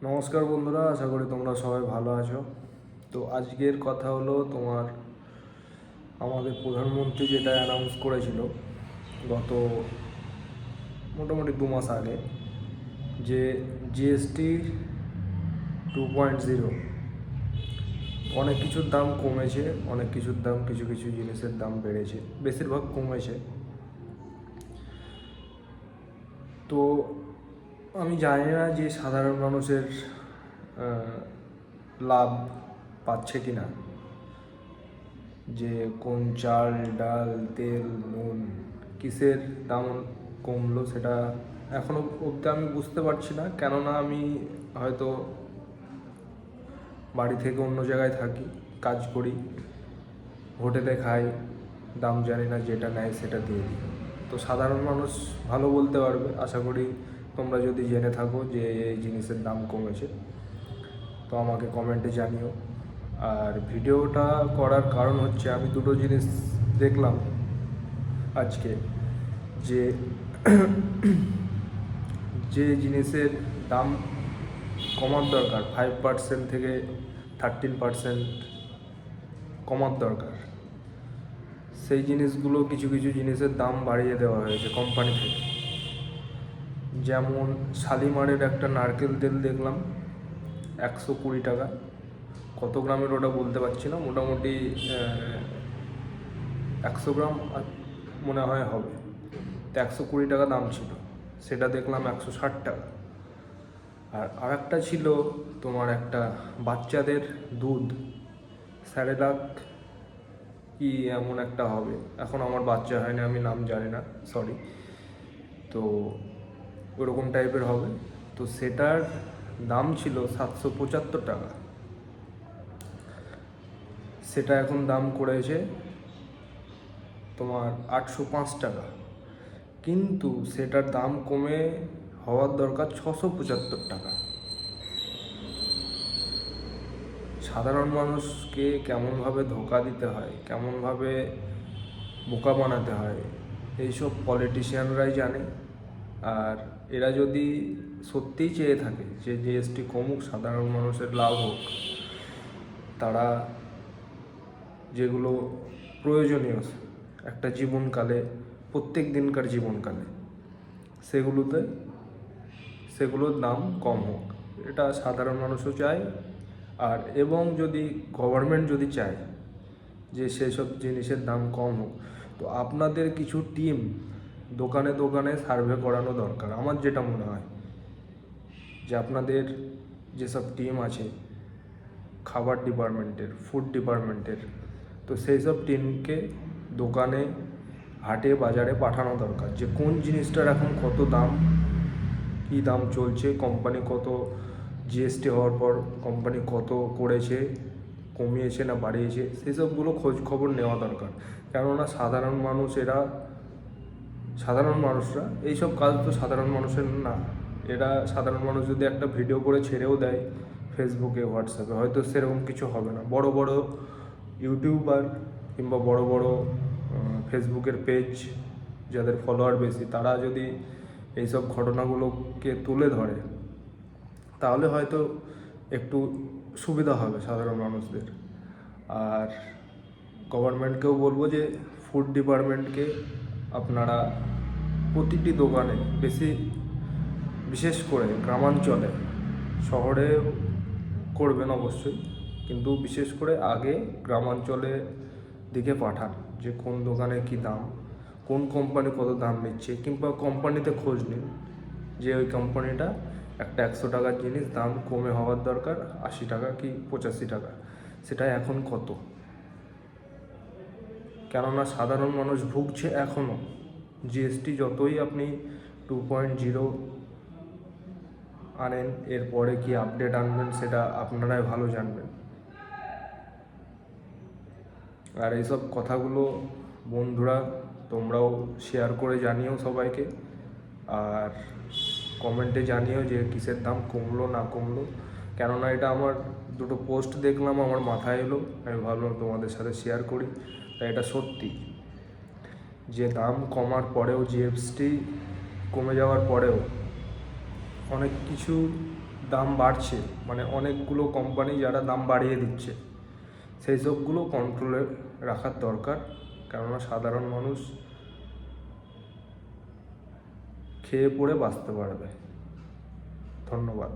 নমস্কার বন্ধুরা, আশা করি তোমরা সবাই ভালো আছো। তো আজকের কথা হলো আমাদের প্রধানমন্ত্রী যেটা অ্যানাউন্স করেছিল গত মোটামুটি 2 মাস আগে, যে জিএসটি 2.0 অনেক কিছুর দাম কমেছে, অনেক কিছুর দাম কিছু কিছু জিনিসের দাম বেড়েছে, বেশিরভাগ কমেছে। তো আমি জানি না যে সাধারণ মানুষের লাভ পাচ্ছে কি না, যে কোন চাল ডাল তেল নুন কিসের দাম কমলো সেটা এখনও অবধি আমি বুঝতে পারছি না। কেননা আমি হয়তো বাড়ি থেকে অন্য জায়গায় থাকি, কাজ করি, হোটেলে খাই, দাম জানি না, যেটা নেয় সেটা দিয়ে দিই। তো সাধারণ মানুষ ভালো বলতে পারবে, আশা করি তোমরা যদি জেনে থাকো যে এই জিনিসের দাম কমেছে তো আমাকে কমেন্টে জানিও। আর ভিডিওটা করার কারণ হচ্ছে আমি দুটো জিনিস দেখলাম আজকে, যে যে জিনিসের দাম কমার দরকার 5% থেকে 13% কমার দরকার, সেই জিনিসগুলো কিছু কিছু জিনিসের দাম বাড়িয়ে দেওয়া হয়েছে কোম্পানি থেকে। যেমন শালিমারের একটা নারকেল তেল দেখলাম 120 টাকা, কত গ্রামের ওটা বলতে পারছি না, মোটামুটি 100 গ্রাম মনে হয় হবে। তো 120 টাকা দাম ছিল, সেটা দেখলাম 160 টাকা। আর আরেকটা ছিল তোমার একটা বাচ্চাদের দুধ, স্যারেলাক কি এমন একটা হবে, এখন আমার বাচ্চা হয়নি, আমি নাম জানি না, সরি। তো ওরকম টাইপের হবে, তো সেটার দাম ছিল 775 টাকা, সেটা এখন দাম করেছে তোমার 805 টাকা। কিন্তু সেটার দাম কমে হওয়ার দরকার 675 টাকা। সাধারণ মানুষকে কেমনভাবে ধোঁকা দিতে হয়, কেমনভাবে বোকা বানাতে হয়, এইসব পলিটিশিয়ানরাই জানে। আর এরা যদি সত্যিই চেয়ে থাকে যে জিএসটি কমুক, সাধারণ মানুষের লাভ হোক, তারা যেগুলো প্রয়োজনীয় একটা জীবনকালে, প্রত্যেক দিনকার জীবনকালে, সেগুলোর দাম কম হোক, এটা সাধারণ মানুষও চায়। আর এবং যদি গভর্নমেন্ট যদি চায় যে সেসব জিনিসের দাম কম হোক, তো আপনাদের কিছু টিম দোকানে দোকানে সার্ভে করানো দরকার। আমার যেটা মনে হয় যে আপনাদের যেসব টিম আছে খাবার ডিপার্টমেন্টের, ফুড ডিপার্টমেন্টের, তো সেই সব টিমকে দোকানে, হাটে, বাজারে পাঠানো দরকার, যে কোন জিনিসটার এখন কত দাম, কী দাম চলছে, কোম্পানি কত, জিএসটি হওয়ার পর কোম্পানি কত করেছে, কমিয়েছে না বাড়িয়েছে, সেই সবগুলো খোঁজ খবর নেওয়া দরকার। কেননা সাধারণ মানুষরা এইসব কাজ তো সাধারণ মানুষের না। এরা সাধারণ মানুষ যদি একটা ভিডিও করে ছেড়েও দেয় ফেসবুকে, হোয়াটসঅ্যাপে, হয়তো সেরকম কিছু হবে না। বড় বড় ইউটিউবার কিংবা বড় বড় ফেসবুকের পেজ, যাদের ফলোয়ার বেশি, তারা যদি এইসব ঘটনাগুলোকে তুলে ধরে, তাহলে হয়তো একটু সুবিধা হবে সাধারণ মানুষদের। আর গভর্নমেন্টকেও বলবো যে ফুড ডিপার্টমেন্টকে আপনারা প্রতিটি দোকানে, বিশেষ করে গ্রামাঞ্চলে, শহরে করবেন অবশ্যই, কিন্তু বিশেষ করে আগে গ্রামাঞ্চলে দিকে পাঠান, যে কোন দোকানে কী দাম, কোন কোম্পানি কত দাম নিচ্ছে, কিংবা কোম্পানিতে খোঁজ নিন যে ওই কোম্পানিটা একটা 100 টাকার জিনিস দাম কমে হওয়ার দরকার 80 টাকা কি 85 টাকা, সেটা এখন কত। কেননা সাধারণ মানুষ ভুগছে এখনও। জিএসটি যতই আপনি 2.0 আনেন, এরপরে কি আপডেট আনবেন সেটা আপনারাই ভালো জানবেন। আর এইসব কথাগুলো বন্ধুরা তোমরাও শেয়ার করে জানিও সবাইকে, আর কমেন্টে জানিও যে কিসের দাম কমলো না কমলো। কেননা এটা আমার দুটো পোস্ট দেখলাম, আমার মাথায় এলো, আমি ভাবলাম তোমাদের সাথে শেয়ার করি। তাই এটা সত্যি যে দাম কমার পরেও, জিএসটি কমে যাওয়ার পরেও অনেক কিছু দাম বাড়ছে, মানে অনেকগুলো কোম্পানি যারা দাম বাড়িয়ে দিচ্ছে, সেই সবগুলো কন্ট্রোলে রাখার দরকার। কেননা সাধারণ মানুষ খেয়ে পড়ে বাঁচতে পারবে। ধন্যবাদ।